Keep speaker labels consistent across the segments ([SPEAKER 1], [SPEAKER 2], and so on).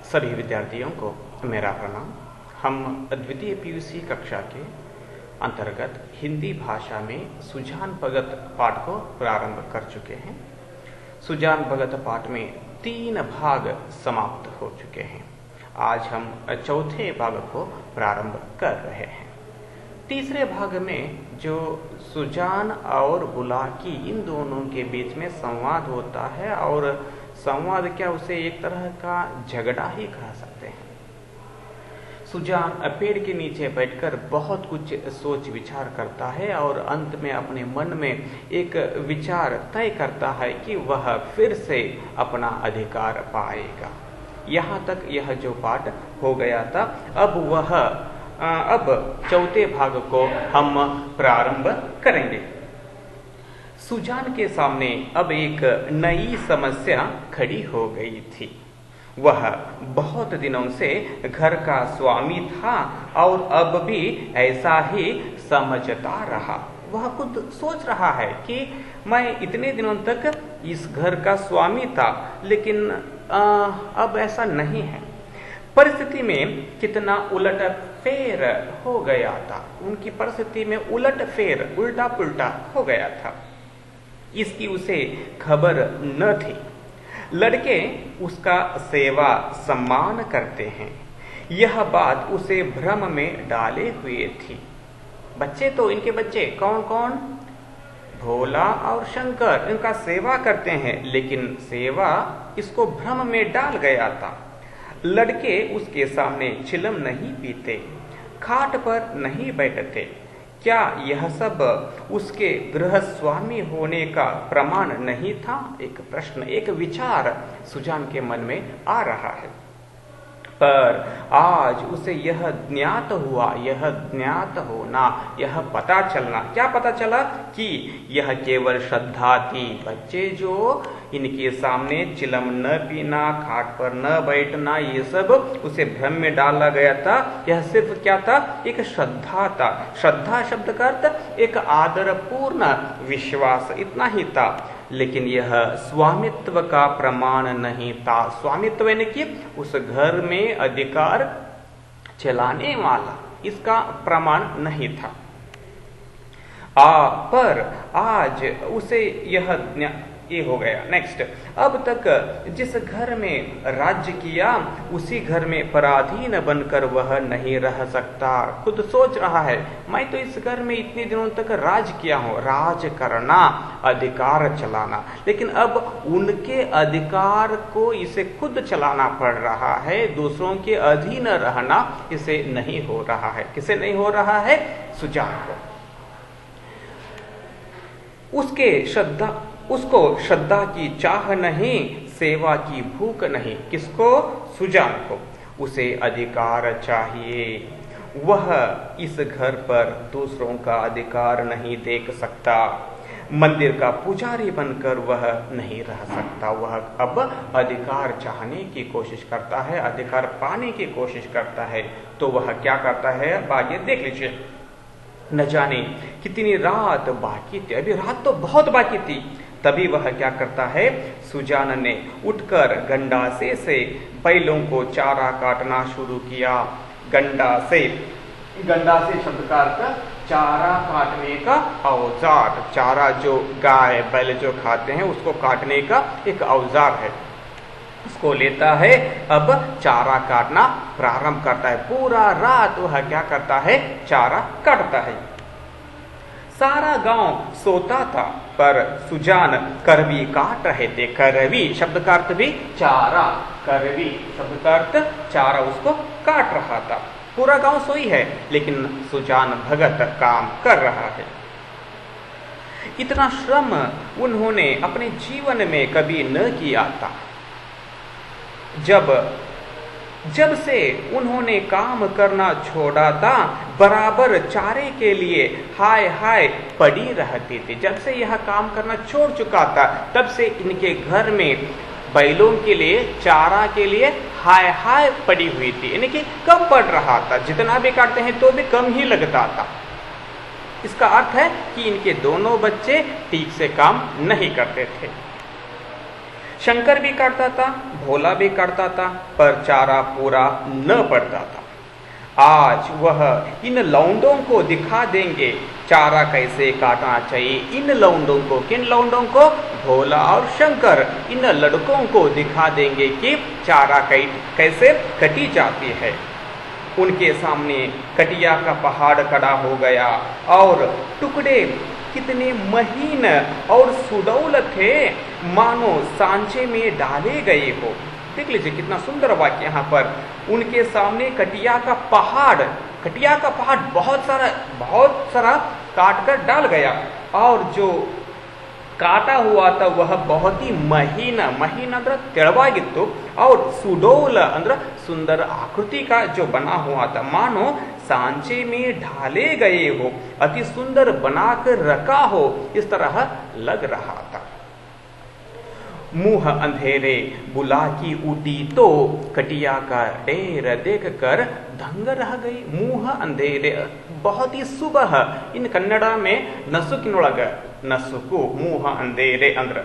[SPEAKER 1] सभी विद्यार्थियों को मेरा प्रणाम। हम द्वितीय पीयूसी कक्षा के अंतर्गत हिंदी भाषा में सुजान भगत पाठ को प्रारंभ कर चुके हैं। सुजान भगत पाठ में 3 भाग समाप्त हो चुके हैं। आज हम चौथे भाग को प्रारंभ कर रहे हैं। तीसरे भाग में जो सुजान और बुलाकी इन दोनों के बीच में संवाद होता है, और संवाद क्या, उसे एक तरह का झगड़ा ही कह सकते हैं। सुजान पेड़ के नीचे बैठकर बहुत कुछ सोच विचार करता है और अंत में अपने मन में एक विचार तय करता है कि वह फिर से अपना अधिकार पाएगा। यहाँ तक यह जो पाठ हो गया था। अब चौथे भाग को हम प्रारंभ करेंगे। सुजान के सामने अब एक नई समस्या खड़ी हो गई थी। वह बहुत दिनों से घर का स्वामी था और अब भी ऐसा ही समझता रहा। वह खुद सोच रहा है कि मैं इतने दिनों तक इस घर का स्वामी था, लेकिन अब ऐसा नहीं है। परिस्थिति में कितना उलट फेर हो गया था। उनकी परिस्थिति में उलट फेर, उल्टा पुल्टा हो गया था। इसकी उसे खबर न थी। लड़के उसका सेवा सम्मान करते हैं, यह बात उसे भ्रम में डाले हुए थी। बच्चे तो इनके बच्चे कौन कौन, भोला और शंकर, इनका सेवा करते हैं, लेकिन सेवा इसको भ्रम में डाल गया था। लड़के उसके सामने चिलम नहीं पीते, खाट पर नहीं बैठते। क्या यह सब उसके गृहस्वामी होने का प्रमाण नहीं था? एक प्रश्न, एक विचार सुजान के मन में आ रहा है। पर आज उसे यह ज्ञात हुआ, यह ज्ञात होना, यह पता चलना, क्या पता चला कि यह केवल श्रद्धा थी। बच्चे जो इनके सामने चिलम न पीना, खाट पर न बैठना, ये सब उसे भ्रम में डाला गया था। यह सिर्फ क्या था? एक श्रद्धा था। श्रद्धा शब्द का अर्थ एक आदरपूर्ण विश्वास, इतना ही था। लेकिन यह स्वामित्व का प्रमाण नहीं था। स्वामित्व यानी कि उस घर में अधिकार चलाने वाला, इसका प्रमाण नहीं था। पर आज उसे ये हो गया। नेक्स्ट, अब तक जिस घर में राज्य किया, उसी घर में पराधीन बनकर वह नहीं रह सकता। खुद सोच रहा है, मैं तो इस घर में इतने दिनों तक राज किया हूं, राज करना, अधिकार चलाना, लेकिन अब उनके अधिकार को इसे खुद चलाना पड़ रहा है। दूसरों के अधीन रहना इसे नहीं हो रहा है। किसे नहीं हो रहा है? सुजान को। उसको श्रद्धा की चाह नहीं, सेवा की भूख नहीं। किसको? सुजान को। उसे अधिकार चाहिए। वह इस घर पर दूसरों का अधिकार नहीं देख सकता। मंदिर का पुजारी बनकर वह नहीं रह सकता। वह अब अधिकार चाहने की कोशिश करता है, अधिकार पाने की कोशिश करता है। तो वह क्या करता है? अब आगे देख लीजिए। न जाने कितनी रात बाकी थी, अभी रात तो बहुत बाकी थी। तभी वह क्या करता है? सुजान ने उठकर गंडासे से बैलों को चारा काटना शुरू किया। गंडासे शब्द का अर्थ चारा काटने का औजार। चारा जो गाय बैल जो खाते हैं, उसको काटने का एक औजार है। उसको लेता है, अब चारा काटना प्रारंभ करता है। पूरा रात वह क्या करता है? चारा काटता है। सारा गांव सोता था, पर सुजान करवी काट रहे थे। करवी शब्द का अर्थ भी चारा, करवी शब्द का अर्थ चारा, उसको काट रहा था। पूरा गांव सोई है, लेकिन सुजान भगत काम कर रहा है। इतना श्रम उन्होंने अपने जीवन में कभी न किया था। जब से उन्होंने काम करना छोड़ा था, बराबर चारे के लिए हाय हाय पड़ी रहती थी। जब से यह काम करना छोड़ चुका था, तब से इनके घर में बैलों के लिए, चारा के लिए हाय हाय पड़ी हुई थी। यानी कि कम पड़ रहा था। जितना भी काटते हैं तो भी कम ही लगता था। इसका अर्थ है कि इनके दोनों बच्चे ठीक से काम नहीं करते थे। शंकर भी काटता था, भोला भी काटता था, पर चारा पूरा न पड़ता था। आज वह इन लौंडों को दिखा देंगे चारा कैसे काटना चाहिए। इन लौंडों को, किन लौंडों को? भोला और शंकर। इन लड़कों को दिखा देंगे कि चारा कैसे कटी जाती है। उनके सामने कटिया का पहाड़ खड़ा हो गया और टुकड़े कितने महीन और सुडौल थे, मानो सांचे में डाले गए हो। देख लीजिए कितना सुंदर वाक्य यहाँ पर। उनके सामने कटिया का पहाड़ बहुत सारा काट कर डाल गया, और जो काटा हुआ था वह बहुत ही महीन अंदर तेड़ವಾಗಿತ್ತು, और सुडौल अंदर सुंदर आकृति का जो बना हुआ था, मानो सांचे में ढाले गए हो, अति सुंदर बनाकर रखा हो, इस तरह लग रहा था। मुंह अंधेरे बुला की उठी तो कटिया का ढेर देखकर दंग रह गई। मुंह अंधेरे, बहुत ही सुबह, इन कन्नड़ में नसुकिनೊಳಗ नसुकु मुंह अंधेरे अंदर,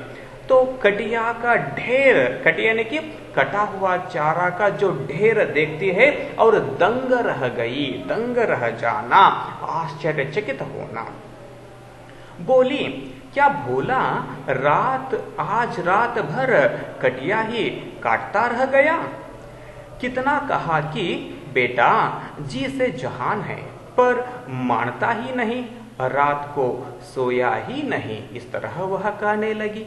[SPEAKER 1] तो कटिया का ढेर, कटिया ने कि कटा हुआ चारा का जो ढेर देखती है और दंग रह गई, दंग रह जाना, आश्चर्यचकित होना। बोली, क्या भोला आज रात भर कटिया ही काटता रह गया? कितना कहा कि बेटा जी से जहान है, पर मानता ही नहीं, रात को सोया ही नहीं, इस तरह वह कहने लगी।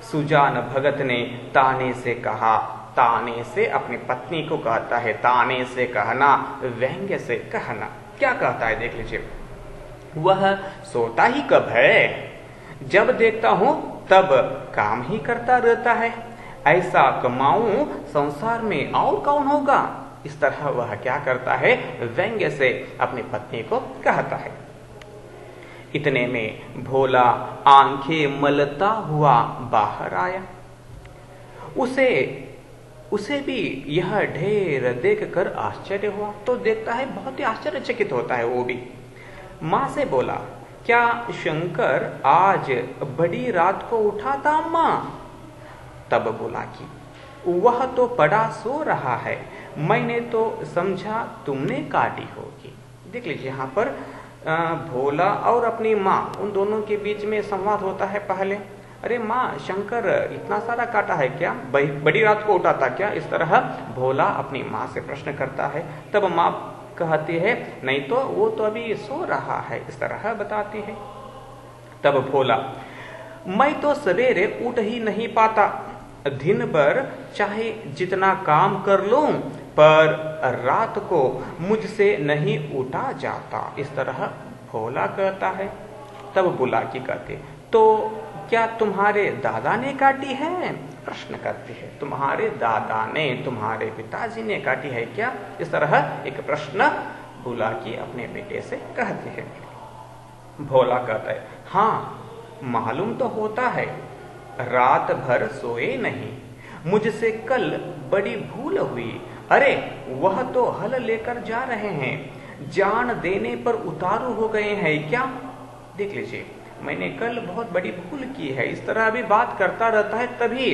[SPEAKER 1] सुजान भगत ने ताने से कहा, ताने से अपनी पत्नी को कहता है, ताने से कहना, व्यंग्य से कहना। क्या कहता है देख लीजिए, वह सोता ही कब है, जब देखता हूं तब काम ही करता रहता है, ऐसा कमाऊं संसार में और कौन होगा। इस तरह वह क्या करता है, व्यंग्य से अपनी पत्नी को कहता है। इतने में भोला आंखें मलता हुआ बाहर आया। उसे भी यह ढेर देखकर आश्चर्य हुआ, तो देखता है बहुत ही आश्चर्यचकित होता है वो भी। माँ से बोला, क्या शंकर आज बड़ी रात को उठा था माँ? तब बोला कि वह तो पड़ा सो रहा है, मैंने तो समझा तुमने काटी होगी। देख लीजिए यहाँ पर भोला और अपनी माँ, उन दोनों के बीच में संवाद होता है। पहले, अरे माँ, शंकर इतना सारा काटा है क्या? बड़ी रात को उठा था क्या? इस तरह भोला अपनी माँ से प्रश्न करता है। तब माँ कहती है, नहीं तो वो तो अभी सो रहा है, इस तरह बताती है। तब भोला, मैं तो सवेरे उठ ही नहीं पाता, दिन भर चाहे जितना काम कर लूं, पर रात को मुझसे नहीं उठा जाता, इस तरह भोला कहता है। तब बुला की कहते, तो क्या तुम्हारे दादा ने काटी है? प्रश्न करती है, तुम्हारे दादा ने, तुम्हारे पिताजी ने काटी है क्या? इस तरह एक प्रश्न बुला की अपने बेटे से कहती है। भोला कहता है, हाँ मालूम तो होता है, रात भर सोए नहीं, मुझसे कल बड़ी भूल हुई। अरे वह तो हल लेकर जा रहे हैं, जान देने पर उतारू हो गए हैं क्या? देख लीजिए, मैंने कल बहुत बड़ी भूल की है, इस तरह अभी बात करता रहता है। तभी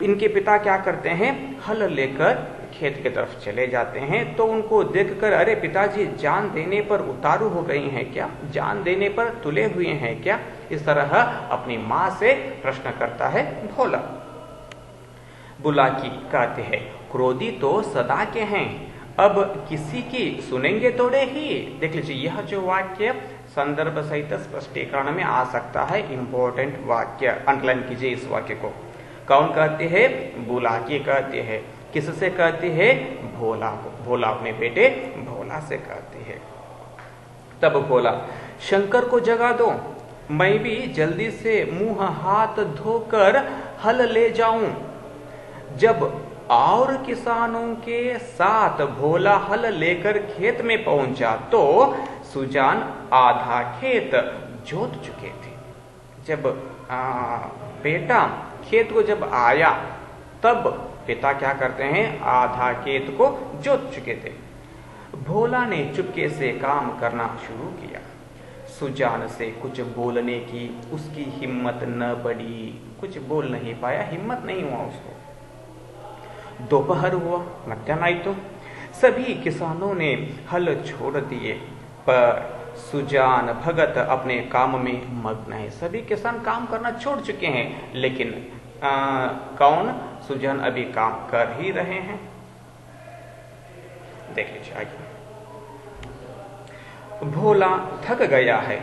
[SPEAKER 1] इनके पिता क्या करते हैं, हल लेकर खेत की तरफ चले जाते हैं। तो उनको देखकर, अरे पिताजी जान देने पर उतारू हो गए हैं क्या? जान देने पर तुले हुए हैं क्या? इस तरह अपनी माँ से प्रश्न करता है भोला। बुला की कहते हैं, क्रोधी तो सदा के हैं, अब किसी की सुनेंगे थोड़े ही। देख लीजिए, यह जो वाक्य संदर्भ सहित स्पष्टीकरण में आ सकता है, इंपॉर्टेंट वाक्य, अंडरलाइन कीजिए इस वाक्य को। कौन कहते हैं? बुला की कहते हैं। किससे कहती है? भोला को। भोला अपने बेटे भोला से कहती है। तब भोला, शंकर को जगा दो, मैं भी जल्दी से मुंह हाथ धोकर हल ले जाऊं। जब और किसानों के साथ भोला हल लेकर खेत में पहुंचा तो सुजान आधा खेत जोत चुके थे। जब बेटा खेत को जब आया, तब पिता क्या करते हैं, आधा खेत को जोत चुके थे। भोला ने चुपके से काम करना शुरू किया। सुजान से कुछ बोलने की उसकी हिम्मत न बढ़ी, कुछ बोल नहीं पाया, हिम्मत नहीं हुआ उसको। दोपहर हुआ, मध्याह्न तो सभी किसानों ने हल छोड़ दिए, पर सुजान भगत अपने काम में मग्न है। सभी किसान काम करना छोड़ चुके हैं, लेकिन कौन? सुजान अभी काम कर ही रहे हैं। देख लीजिए आगे। भोला थक गया है,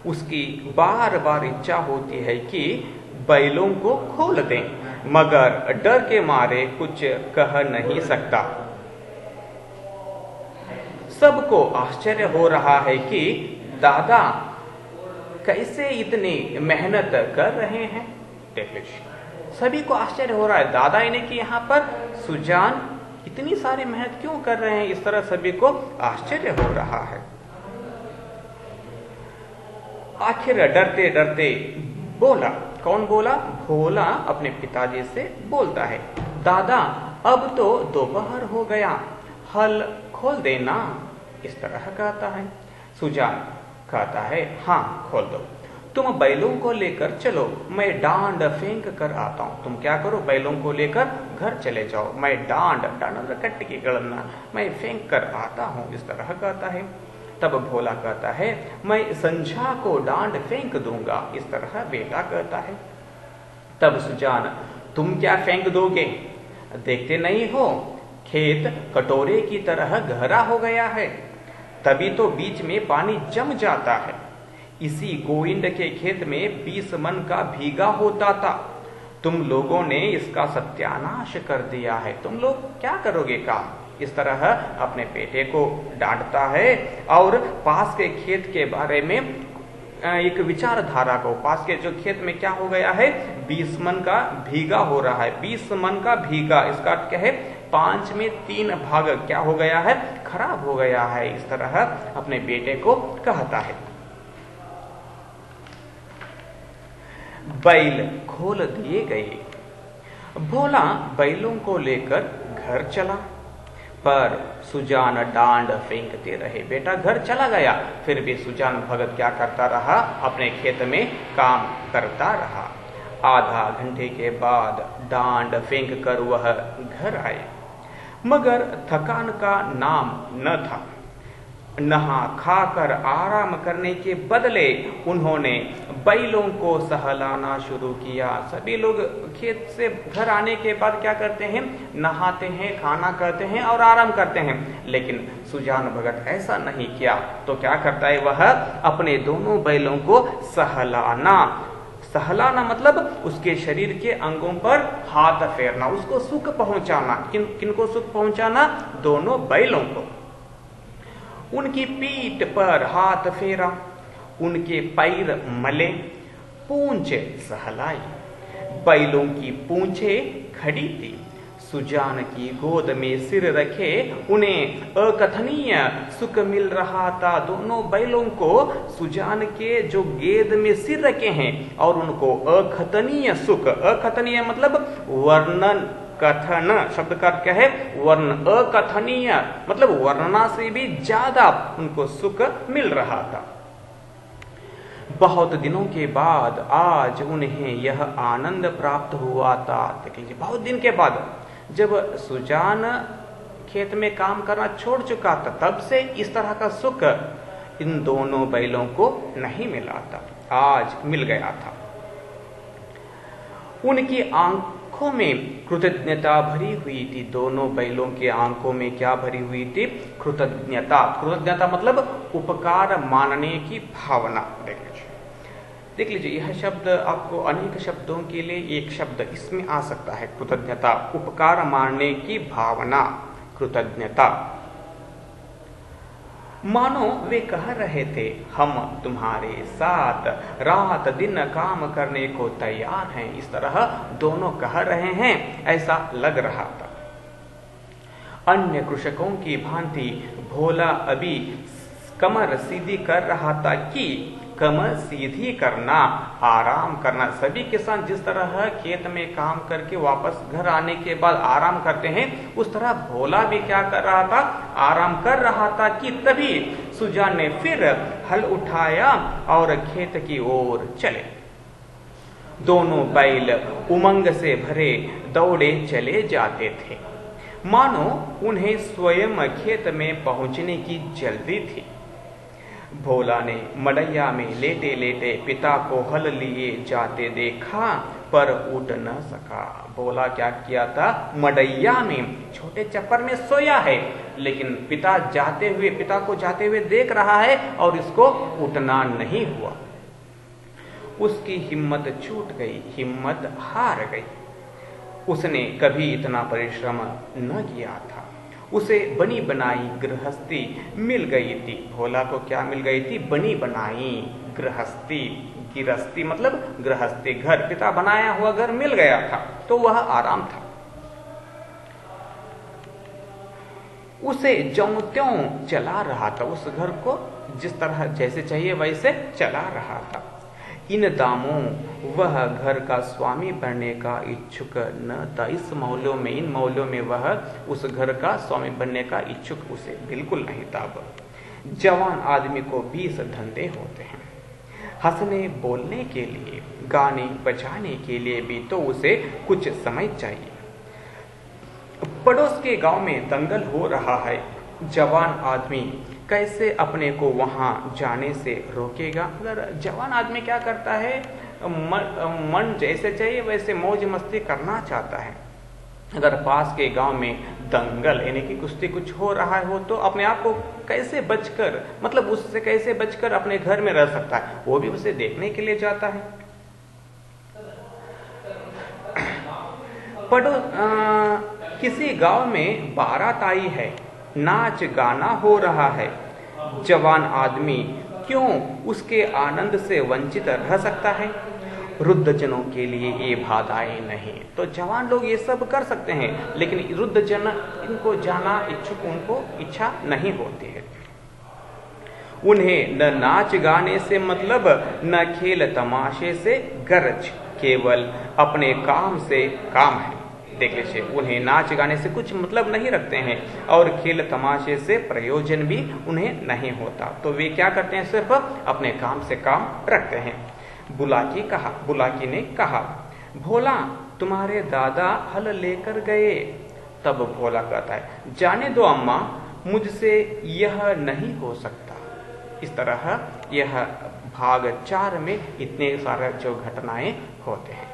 [SPEAKER 1] उसकी बार बार इच्छा होती है कि बैलों को खोल दें, मगर डर के मारे कुछ कह नहीं सकता। सबको आश्चर्य हो रहा है कि दादा कैसे इतनी मेहनत कर रहे हैं। देख लीजिए, सभी को आश्चर्य हो रहा है, दादा इन्हें कि यहाँ पर सुजान इतनी सारी मेहनत क्यों कर रहे हैं, इस तरह सभी को आश्चर्य हो रहा है। आखिर डरते डरते बोला, कौन बोला? भोला अपने पिताजी से बोलता है, दादा अब तो दोपहर हो गया, हल खोल देना। इस तरह कहता है। सुजान कहता है, हाँ खोल दो, तुम बैलों को लेकर चलो, मैं डांड फेंक कर आता हूं। तुम क्या करो? बैलों को लेकर घर चले जाओ, मैं डांड कट्टी की गणना मैं फेंक कर आता हूं। इस तरह कहता है। तब भोला कहता है, मैं संझा को डांड फेंक दूंगा। इस तरह बेटा कहता है। तब सुजान, तुम क्या फेंक दोगे? देखते नहीं हो खेत कटोरे की तरह गहरा हो गया है, तभी तो बीच में पानी जम जाता है। इसी गोविंद के खेत में 20 मन का भीगा होता था, तुम लोगों ने इसका सत्यानाश कर दिया है, तुम लोग क्या करोगे काम? इस तरह अपने बेटे को डांटता है और पास के खेत के बारे में एक विचारधारा को, पास के जो खेत में क्या हो गया है, 20 मन का भीगा हो रहा है। 20 मन का भीगा, इसका अर्थ क्या है? 5 में 3 भाग क्या हो गया है? खराब हो गया है। इस तरह अपने बेटे को कहता है। बैल खोल दिए गए। भोला बैलों को लेकर घर चला, पर सुजान डांड फेंकते रहे। बेटा घर चला गया, फिर भी सुजान भगत क्या करता रहा? अपने खेत में काम करता रहा। आधा घंटे के बाद डांड फेंक कर वह घर आए, मगर थकान का नाम न था। नहा खाकर आराम करने के बदले उन्होंने बैलों को सहलाना शुरू किया। सभी लोग खेत से घर आने के बाद क्या करते हैं? नहाते हैं, खाना करते हैं और आराम करते हैं। लेकिन सुजान भगत ऐसा नहीं किया। तो क्या करता है वह? अपने दोनों बैलों को सहलाना। सहलाना मतलब उसके शरीर के अंगों पर हाथ फेरना, उसको सुख पहुंचाना। किनको सुख पहुंचाना? दोनों बैलों को। उनकी पीठ पर हाथ फेरा, उनके पैर मले, पूंछ सहलाई। बैलों की पूंछें खड़ी थी। सुजान की गोद में सिर रखे उन्हें अकथनीय सुख मिल रहा था। दोनों बैलों को सुजान के जो गेद में सिर रखे हैं और उनको अकथनीय सुख, अकथनीय मतलब वर्णन, कथन शब्द का क्या है? वर्ण। अकथनीय मतलब वर्णना से भी ज्यादा उनको सुख मिल रहा था। बहुत दिनों के बाद आज उन्हें यह आनंद प्राप्त हुआ था। देख लीजिए, बहुत दिन के बाद, जब सुजान खेत में काम करना छोड़ चुका था, तब से इस तरह का सुख इन दोनों बैलों को नहीं मिला था, आज मिल गया था। उनकी आंखों में कृतज्ञता भरी हुई थी। दोनों बैलों के आंखों में क्या भरी हुई थी? कृतज्ञता। कृतज्ञता मतलब उपकार मानने की भावना। देख लीजिए, यह शब्द आपको अनेक शब्दों के लिए एक शब्द इसमें आ सकता है। कृतज्ञता, उपकार मानने की भावना, कृतज्ञता। मानो वे कह रहे थे, हम तुम्हारे साथ रात दिन काम करने को तैयार हैं। इस तरह दोनों कह रहे हैं, ऐसा लग रहा था। अन्य कृषकों की भांति भोला अभी कमर सीधी कर रहा था कि कमर सीधी करना, आराम करना। सभी किसान जिस तरह खेत में काम करके वापस घर आने के बाद आराम करते हैं, उस तरह भोला भी क्या कर रहा था? आराम कर रहा था कि तभी सुजान ने फिर हल उठाया और खेत की ओर चले। दोनों बैल उमंग से भरे दौड़े चले जाते थे, मानो उन्हें स्वयं खेत में पहुंचने की जल्दी थी। भोला ने मड़ैया में लेटे लेटे पिता को हल लिए जाते देखा, पर उठ न सका। भोला क्या किया था, मड़ैया में छोटे चप्पर में सोया है, लेकिन पिता को जाते हुए देख रहा है और इसको उठना नहीं हुआ। उसकी हिम्मत छूट गई, हिम्मत हार गई। उसने कभी इतना परिश्रम न किया था। उसे बनी बनाई गृहस्थी मिल गई थी। भोला को क्या मिल गई थी, बनी बनाई गृहस्थी। गिरस्ती मतलब गृहस्थी, घर, पिता बनाया हुआ घर मिल गया था, तो वह आराम था। उसे ज्यों त्यों चला रहा था, उस घर को जिस तरह जैसे चाहिए वैसे चला रहा था। इन दामों वह घर का स्वामी बनने का इच्छुक न था। इस मौलों में, इन मौलों में वह उस घर का स्वामी बनने का इच्छुक उसे बिल्कुल नहीं था। जवान आदमी को 20 धंधे होते हैं। हंसने बोलने के लिए, गाने बजाने के लिए भी तो उसे कुछ समय चाहिए। पड़ोस के गांव में दंगल हो रहा है। जवान आदमी कैसे अपने को वहां जाने से रोकेगा? अगर जवान आदमी क्या करता है, मन जैसे चाहिए वैसे मौज मस्ती करना चाहता है। अगर पास के गांव में दंगल यानी कि कुश्ती कुछ हो रहा हो, तो अपने आप को कैसे बचकर, मतलब उससे कैसे बचकर अपने घर में रह सकता है, वो भी उसे देखने के लिए जाता है। किसी गांव में बारात आई है, नाच गाना हो रहा है। जवान आदमी क्यों उसके आनंद से वंचित रह सकता है? वृद्धजनों के लिए ये बाधाएं नहीं। तो जवान लोग ये सब कर सकते हैं, लेकिन वृद्धजन इनको जाना इच्छुक, उनको इच्छा नहीं होती है। उन्हें न नाच गाने से मतलब, न खेल तमाशे से गरज, केवल अपने काम से काम है। देख लीजिए, उन्हें नाच गाने से कुछ मतलब नहीं रखते हैं और खेल तमाशे से प्रयोजन भी उन्हें नहीं होता। तो वे क्या करते हैं, सिर्फ अपने काम से काम रखते हैं। बुलाकी ने कहा, भोला तुम्हारे दादा हल लेकर गए। तब भोला कहता है, जाने दो अम्मा, मुझसे यह नहीं हो सकता। इस तरह यह भाग 4 में इतने सारे जो घटनाएं होते हैं।